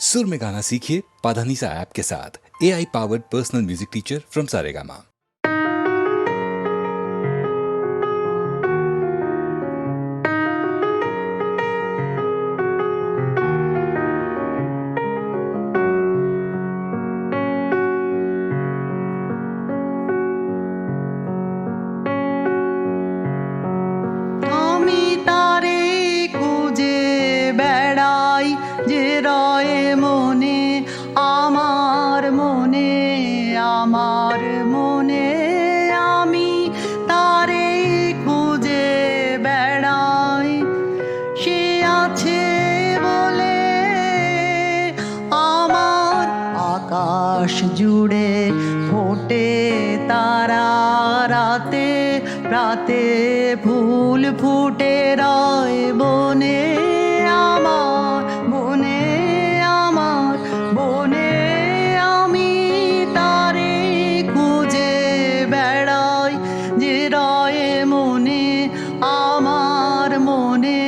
सुर में गाना सीखिए पाधानीसा ऐप के साथ। AI powered personal music teacher from Saregama. আমার মনে আমি তারে খুঁজে বেড়াই, সে আছে বলে আমার আকাশ জুড়ে ফোটে তারা, রাতে রাতে ফুল ফুটে রয় বনে আমার, বনে আমার, বনে আমি তারে খুঁজে বেড়াই, যে রয় মনে আমার, মনে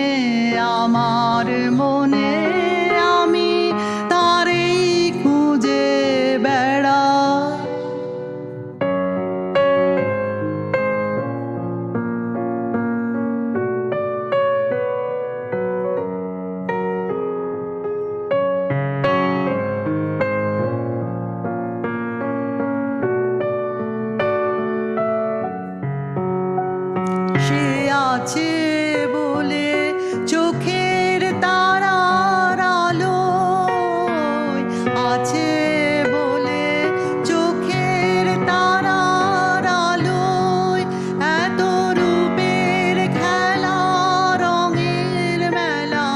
আমার, মনে আমি তারে খুঁজে বেড়াই। সে আছে বলে চোখের তারার আলোয়, আছে বলে চোখের তারার আলোয় এত রূপের খেলা, রঙের মেলা,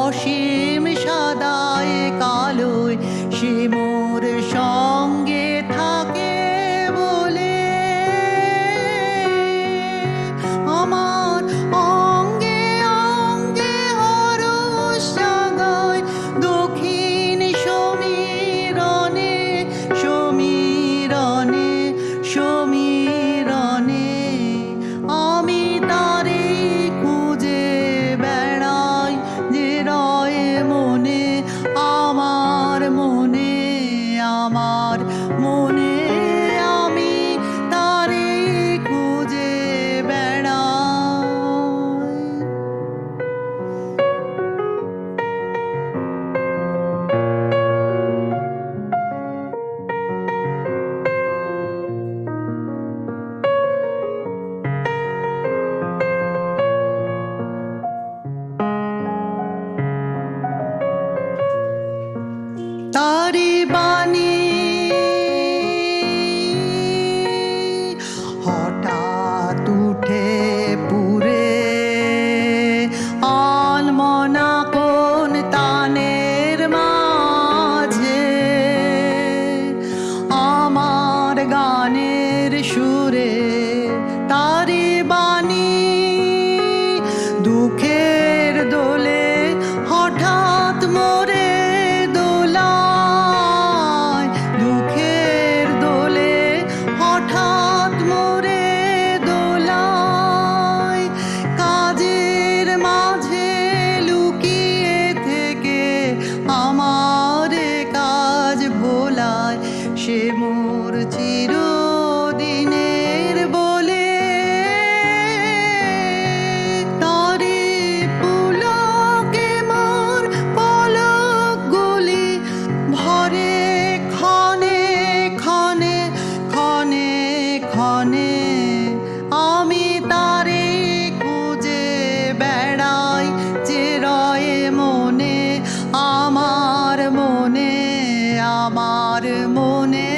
অসীম সাদায় কালোয় সে মোর সঙ্গে থাকে বলে আমার অঙ্গে অঙ্গে হরষ জাগায়, দক্ষিণ সমীরণে সমীরণে সমীরণে আমি তারে খুঁজে বেড়াই, যে রয় মনে আমার, মনে আমার, মনে আমি তারে খুঁজে বেড়াই। তারি বাণী হঠাৎ উঠে পুরে আলমনা কোন তানের মাঝে, আমার গানের সুরে তারি বাণী দুঃখের দোলে হঠাৎ মোরে দোলায়, দুঃখের দোলে হঠাৎ মোরে দোলায়, কাজের মাঝে লুকিয়ে থেকে আমার কাজ ভোলায়, সে মোর চিরদিনের বলে তারে পুলকে মোর পলক গুলি ভরে ক্ষণে ক্ষণে ক্ষণে ক্ষণে আমি তারে খুঁজে বেড়াই, যে রয় মনে আমার, মনে আমার, মনে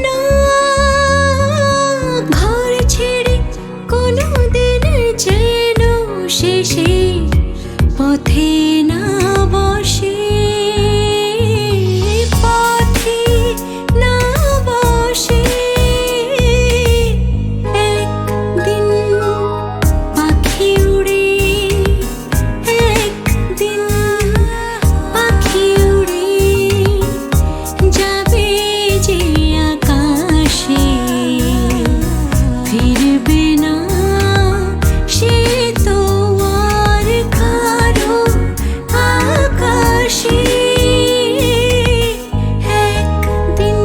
না ঘর ছেড়ে কোনোদিন যেন শেষে পথে না বসে, পথে না বসে। একদিন পাখি উড়ে, একদিন পাখি উড়ে যাবে যে আকাশে, ফিরবে না সে তো আর কারো আকাশে। একদিন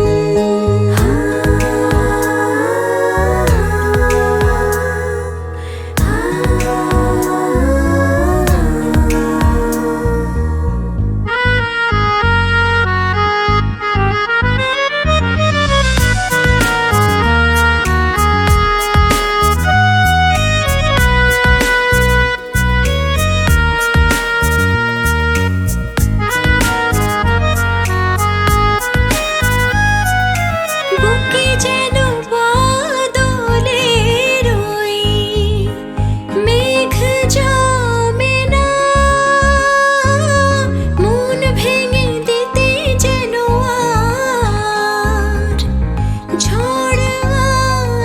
বুকে যেন বাদলের ওই মেঘ জমে না, মন ভেঙে দিতে যেন আর ঝড়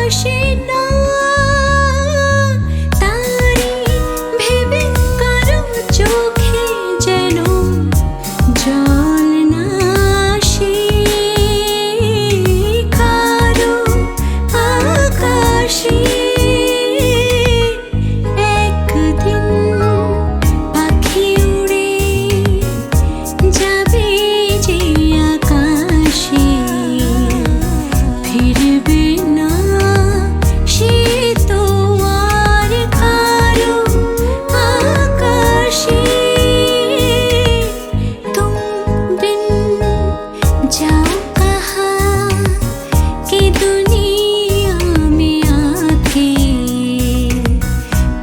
আসে না। তারি ভেবে কারো চোখে যেন জল না আসে, কারো আকাশে। একদিন পাখি উড়ে যাবে যে আকাশে, ফিরবে না সে তো আর কারো আকাশে। तुम बिन जाओ कहाँ कि दुनिया में आके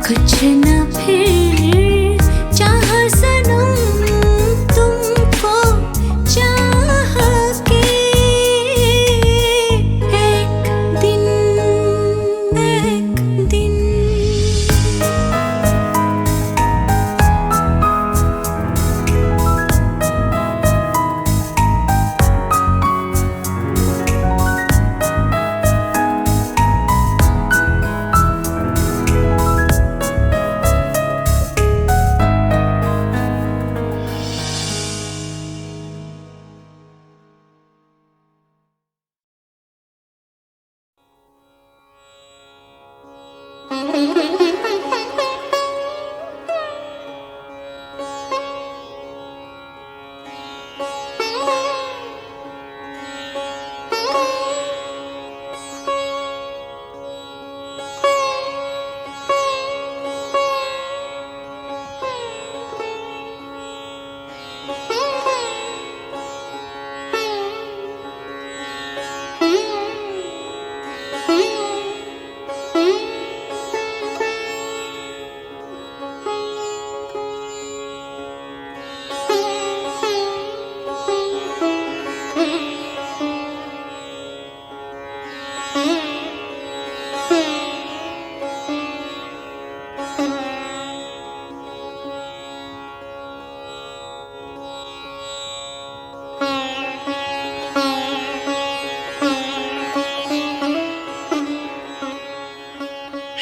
कुछ न फिर चाह सनम तुमको चाह के। एक दिन, एक दिन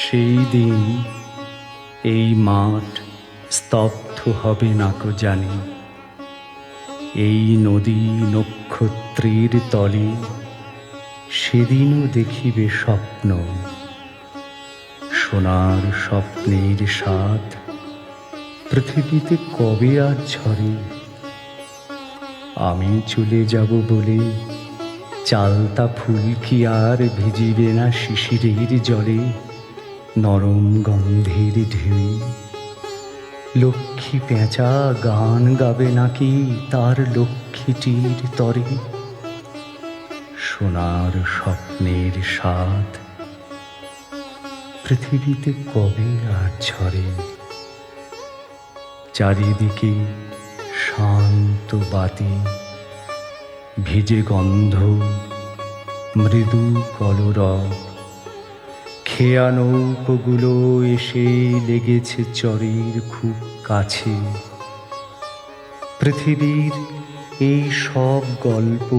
সেই দিন এই মাঠ স্তব্ধ হবে না কো জানি, এই নদী নক্ষত্রের তলে সেদিনও দেখিবে স্বপ্ন, সোনার স্বপ্নের স্বাদ পৃথিবীতে কবে আর ঝরে। আমি চলে যাব বলে চালতা ফুল কি আর ভিজিবে না শিশিরের জলে, নরম গন্ধের ঢেউ। লক্ষ্মী পেঁচা গান গাবে নাকি তার লক্ষ্মীটির তরে, সোনার স্বপ্নের স্বাদ পৃথিবীতে কবে আর ঝরে। চারিদিকে শান্ত বাতি, ভিজে গন্ধ, মৃদু কলরব, খেয়া নৌকোগুলো এসে লেগেছে চরের খুব কাছে। পৃথিবীর এই সব গল্প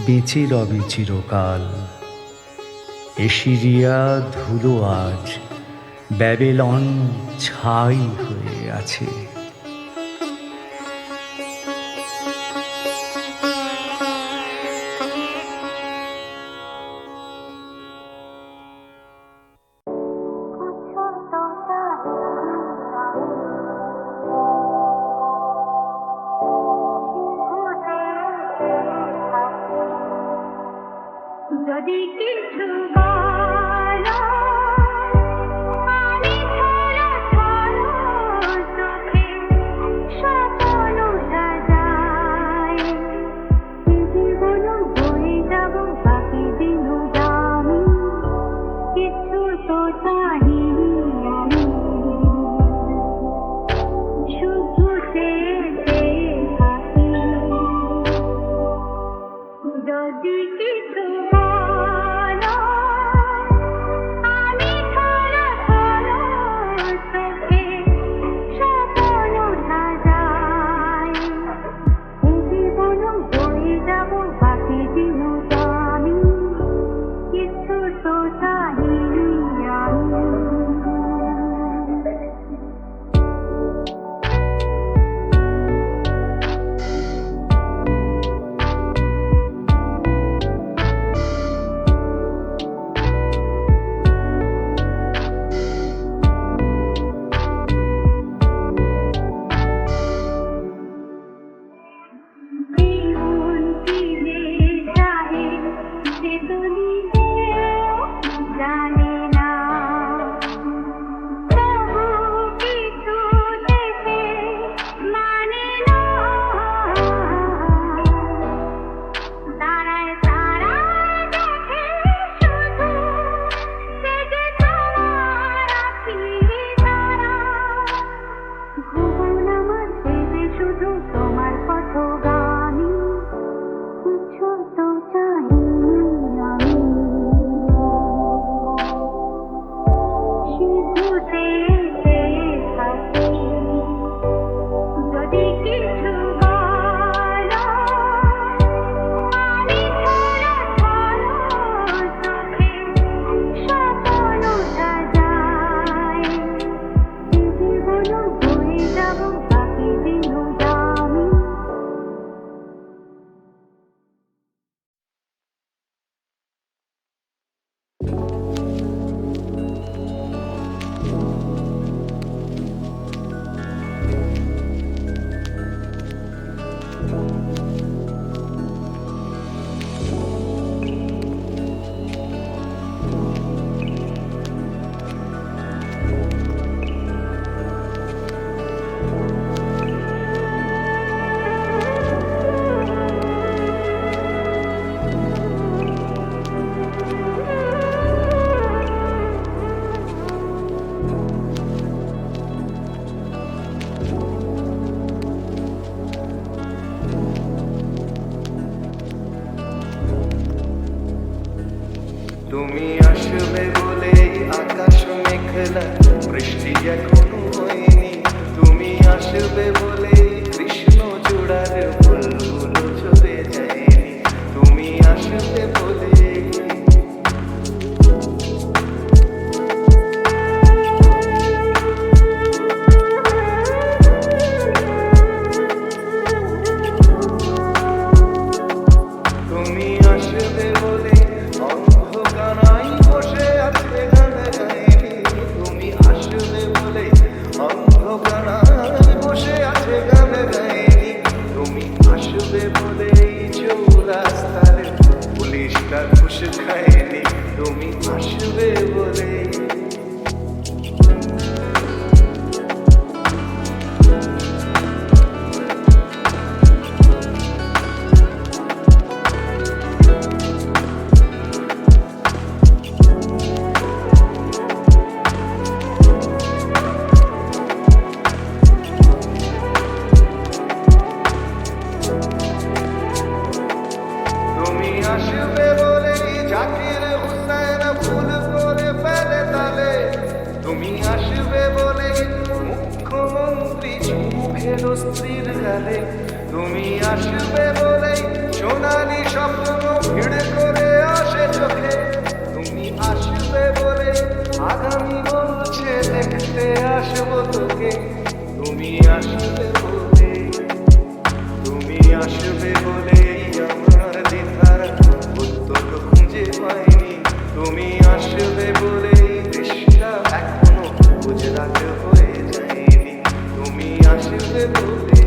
বেঁচে রবে চিরকাল। এশিরিয়া ধুলো আজ, ব্যাবিলন ছাই হয়ে আছে। যদি কিছু বলো আমি ধরো ধরো চোখে স্বপ্ন সাজাই, জীবন বয়ে যাব বাকি দিন দামি, কিছু তো চাহিনি আমি, শুধু চেয়ে থাকি। যদি কিছু বলো আমি ধরো ধরো চোখে স্বপ্ন সাজাই, জীবন বয়ে যাব বাকি দিন দামি, কিছু তো চাহিনি আমি। জীবন ফিরে যায় সে দুনিয়াও জানে না, তবু কিছু দেখে মানে না, তারায় তারায় দেখে শুধু সে যে তোমার আখিরি তারা, ভুবন আমার ভেবে শুধু তোমার কত গানি, কিছু তো চাহিনি আমি, শুধু চেয়ে থাকি। যদি কিছু বলো আমি ধরো ধরো চোখে স্বপ্ন সাজাই, জীবন বয়ে যাব বাকি দিন দামি। তুমি আসবে বলে আকাশ মেঘলা, বৃষ্টি এখনো হয়নি। তুমি আসবে বলে কৃষ্ণ চূড়ার ফুলগুলো ঝরে যায়নি। তুমি আসবে বলে তুমি আসবে বলে অন্ধকারাই বসে আছে গান গাইনি। তুমি আসবে বলে অন্ধকারাই বসে আছে গান গাইনি। তুমি আসবে বলে চৌরাস্তার পুলিশটা ঘুষ খায়নি। তুমি আসবে বলে তুমি আসবে জাকির হুসেন ভুল করে ফেলে তালে তুমি আসবে বলে মুখ্যমন্ত্রী মুখের স্ত্রীর গালে তুমি আসবে বলে সোনালি স্বপ্ন ভিড় করে আসে চোখে তুমি আসবে বলে আগামী বলছে দেখতে আসবো তোকে তুমি আসবে বলে তুমি আসবে বলে আমার দ্বিধার উত্তর খুঁজে পাইনি তুমি আসবে বলে দেশটা এখনো গুজরাট হয়ে যায়নি তুমি আসবে বলে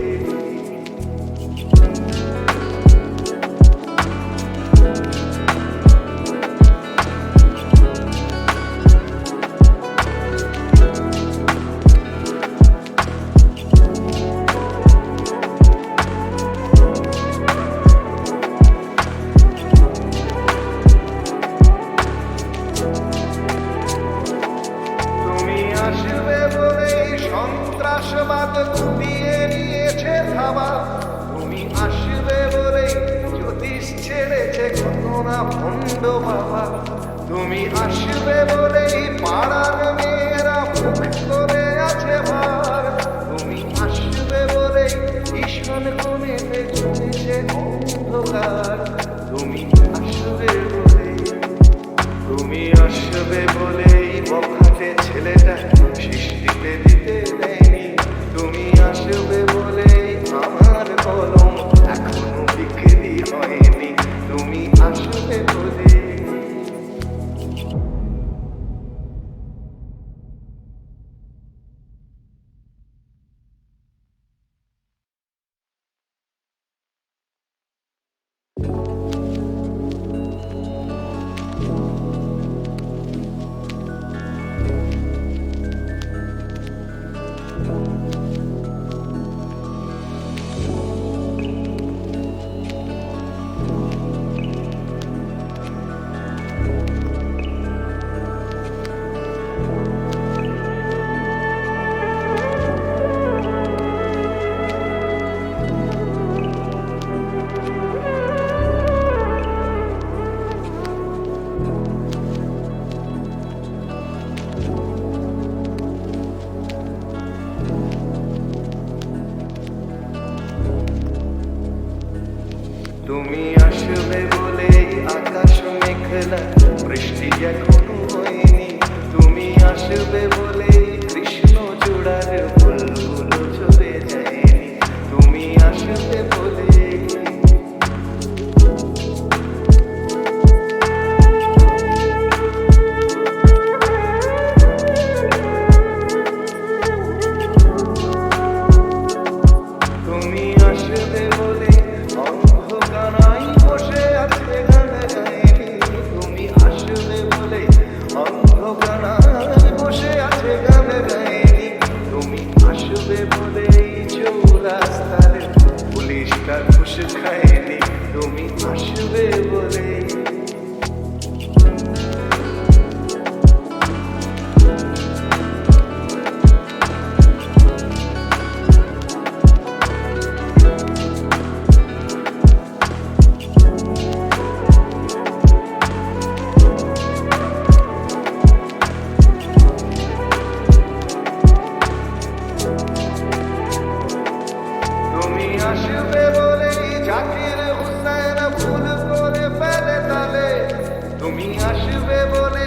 তুমি আসবে বলে সন্ত্রাসবাদ গুটিয়ে নিয়েছে ধাবা তুমি আসবে বলে জ্যোতিষ ছেড়েছে ঘটনা ভণ্ড বাবা তুমি আসবে বলে পাড়ার মেয়েরা মুখ করে আছে ভার তুমি আসবে বলে ঈশান কোণেতে চলেছে অন্ধকার তুমি আসবে বলে তুমি আসবে বলেই বখাটে ছেলেটা সৃষ্টিতে দিতে দেয়নি তুমি আসবে বলেই আমার কলম এখনো বিক্রি হয়নি তুমি আসবে বলে তুমি আসবে বলে আকাশ মেঘলা বৃষ্টি এখনো হয়নি তুমি আসবে বলে কৃষ্ণ চূড়ার ফুলগুলো ঝরে যায়নি তুমি আসবে বলে তুমি আসবে বলে অন্ধকারাই বসে আছে গান গাইনি তুমি আসবে বলে অন্ধকারাই বসে আছে গান গাইনি তুমি আসবে বলে চৌরাস্তার পুলিশটা ঘুষ খায়নি তুমি আসবে বলে তুমি আসবে বলে জাকির হুসেন ভুল করে ফেলে তালে তুমি আসবে বলে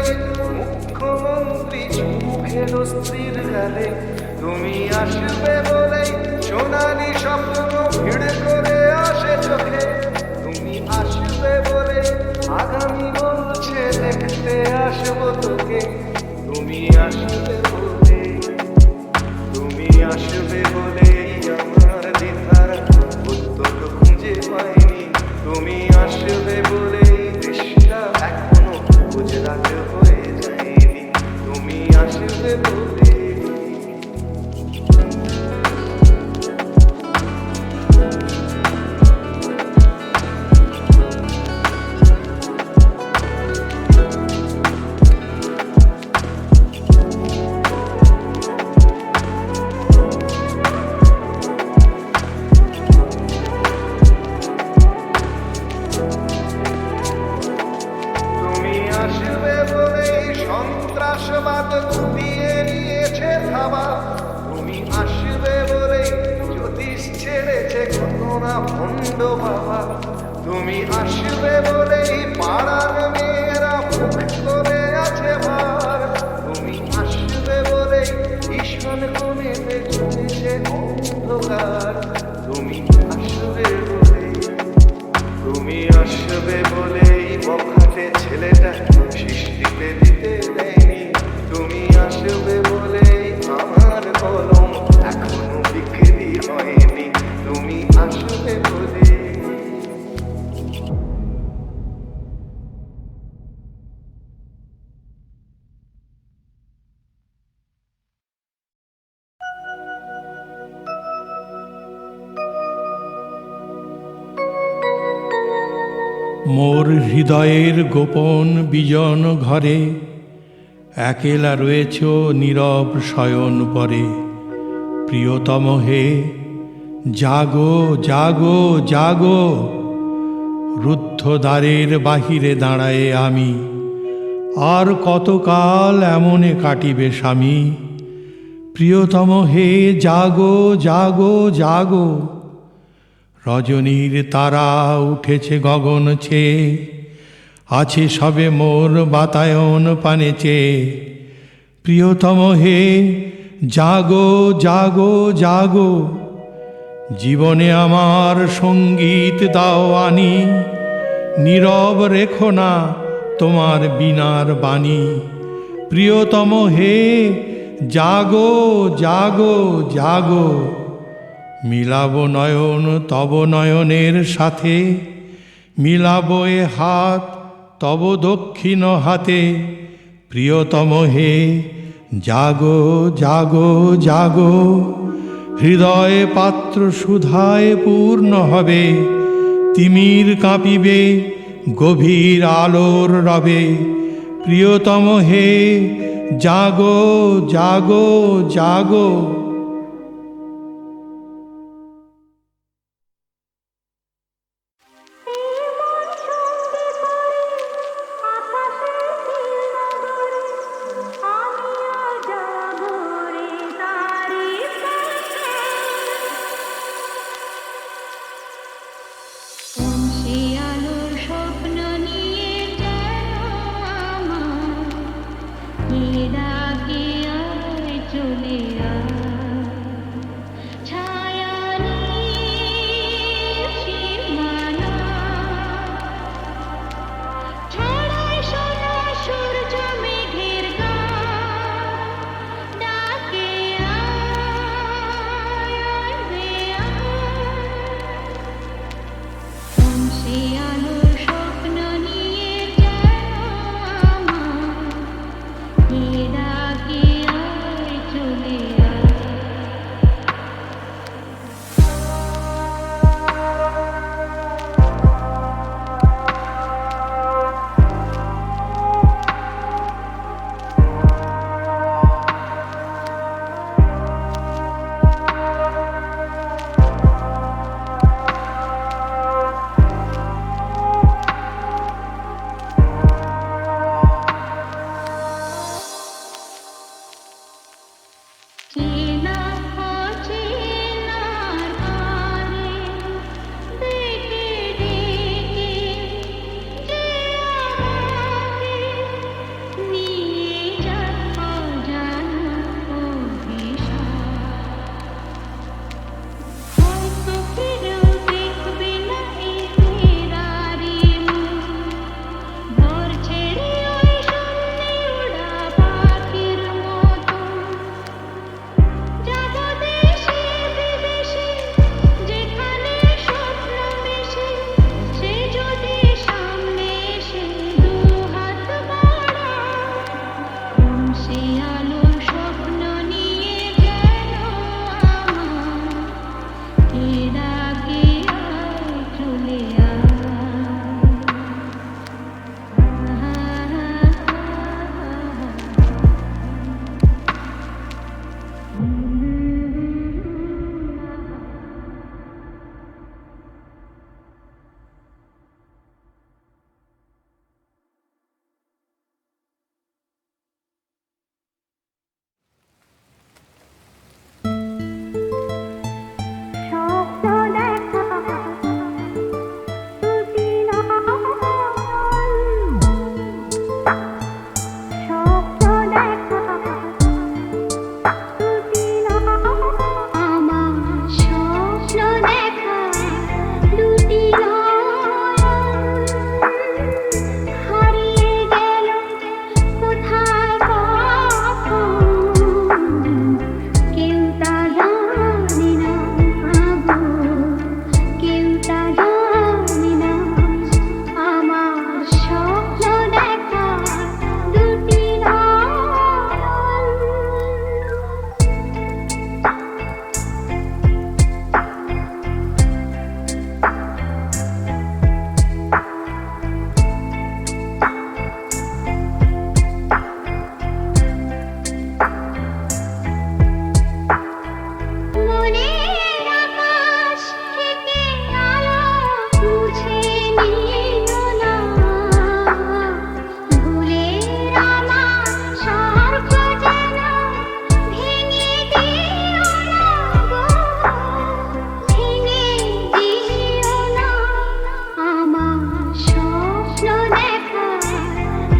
মুখ্যমন্ত্রী মুখের স্ত্রীর গালে তুমি আসবে বলে সোনালি স্বপ্ন ভিড় করে আসে চোখে তুমি আসবে বলে আগামী বলছে দেখতে আসবো তোকে তুমি আসবে বলে তুমি আসবে বলে আমার দ্বিধার উত্তর খুঁজে পাইনি তুমি আসবে বলে দেশটা এখনো গুজরাট হয়ে যায়নি তুমি আসবে বলে রাত গুটিয়ে নিয়েছে ধাবা। তুমি আসবে বলেই জ্যোতিষ ছেড়েছে কত না ভণ্ড বাবা। তুমি আসবে বলেই পাড়ার মেয়েরা মুখ করে আছে ভার। তুমি আসবে বলেই ভীষণ কোণেতে জমেছে অন্ধকার। তুমি আসবে বলেই, তুমি আসবে বলেই বখাটে ছেলেটা শীষ দিতে দিতে দেয়নি। তুমি আসবে বলেই আমার কলম এখনো বিক্রি হয়নি। তুমি আসবে বলেই। মোর হৃদয়ের গোপন বিজন ঘরে একেলা রয়েছ নীরব শয়ন পরে। প্রিয়তম হে জাগো জাগো জাগো, রুদ্ধ দ্বারের বাহিরে দাঁড়ায়ে আমি। আর কতকাল এমনে কাটিবে স্বামী। প্রিয়তম হে জাগো জাগো জাগো, রজনীর তারা উঠেছে গগন ছেয়ে, আছে সবে মোর বাতায়ন পানে চেয়ে। প্রিয়তম হে জাগো জাগো জাগো, জীবনে আমার সঙ্গীত দাও আনি। নীরব রেখো না তোমার বীণার বাণী। প্রিয়তম হে জাগো জাগো জাগো, মিলাব নয়ন তব নয়নের সাথে। মিলাব এ হাত তব দক্ষিণ হাতে। প্রিয়তম হে জাগো জাগো জাগো, হৃদয় পাত্র সুধায় পূর্ণ হবে। তিমির কাঁপিবে গভীর আলোর রবে। প্রিয়তম হে জাগো জাগো জাগো। চলে আয়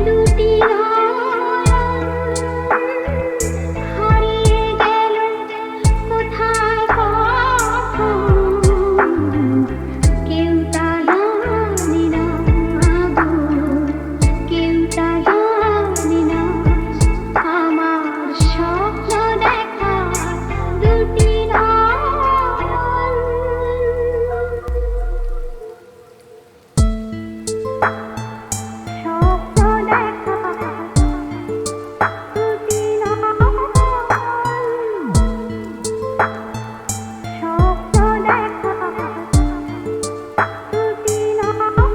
দুটি নয়ন হারিয়ে গেল কোথায় কখন কেউ তা জানে না গো, কেউ তা জানে না। আমার স্বপ্ন দেখা দুটি নয়ন স্বপ্ন দেখা দুটি নয়ন স্বপ্ন দেখা দুটি নয়ন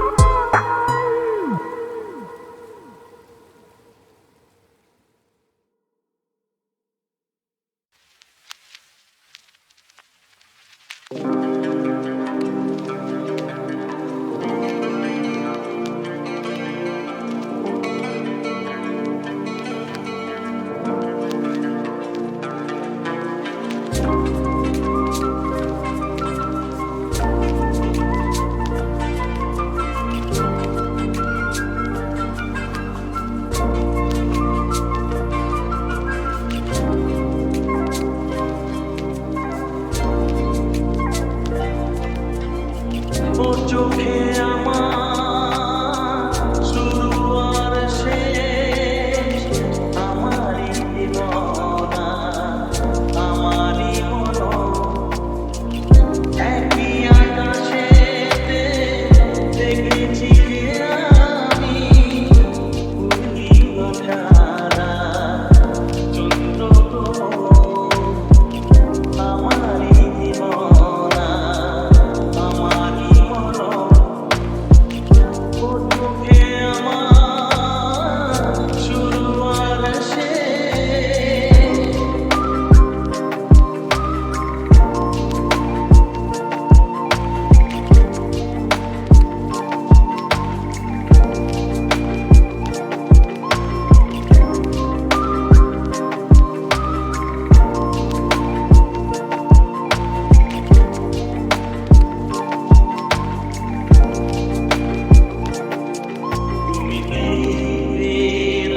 ও চোখে আমার শুরু আর শেষ, আমারই জীবনা আমারই মন, একই আকাশেতে দেখেছি আমি পূর্ণিমা চন্দ্র আমারই জীবনা আমারই মন। ও চোখে আমার শুরু আর শেষ, তুমি দীপের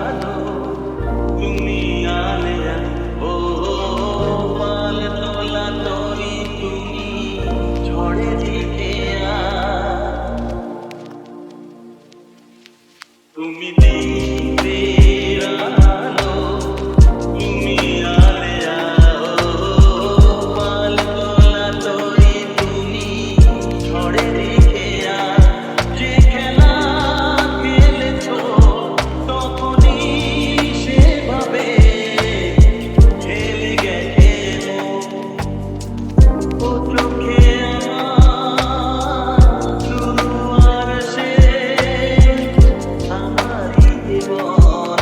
আলো, তুমি আলেয়া, ও পাল তোলা তরি তুমি ঝড়ে দিকে তুমি দীপের আলো, তুমি আলেয়া, ও পাল তোলা তরি তুমি ঝড়ে দিকে যে খেলা খেলেছো তখনই সেভাবে খেলে গেছে ও চোখে আমার শুরু আর শেষ, আমারই জীবন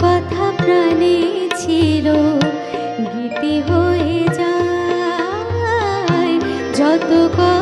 কথা প্রাণে ছিল গীতি হয়ে যায়, যত কথা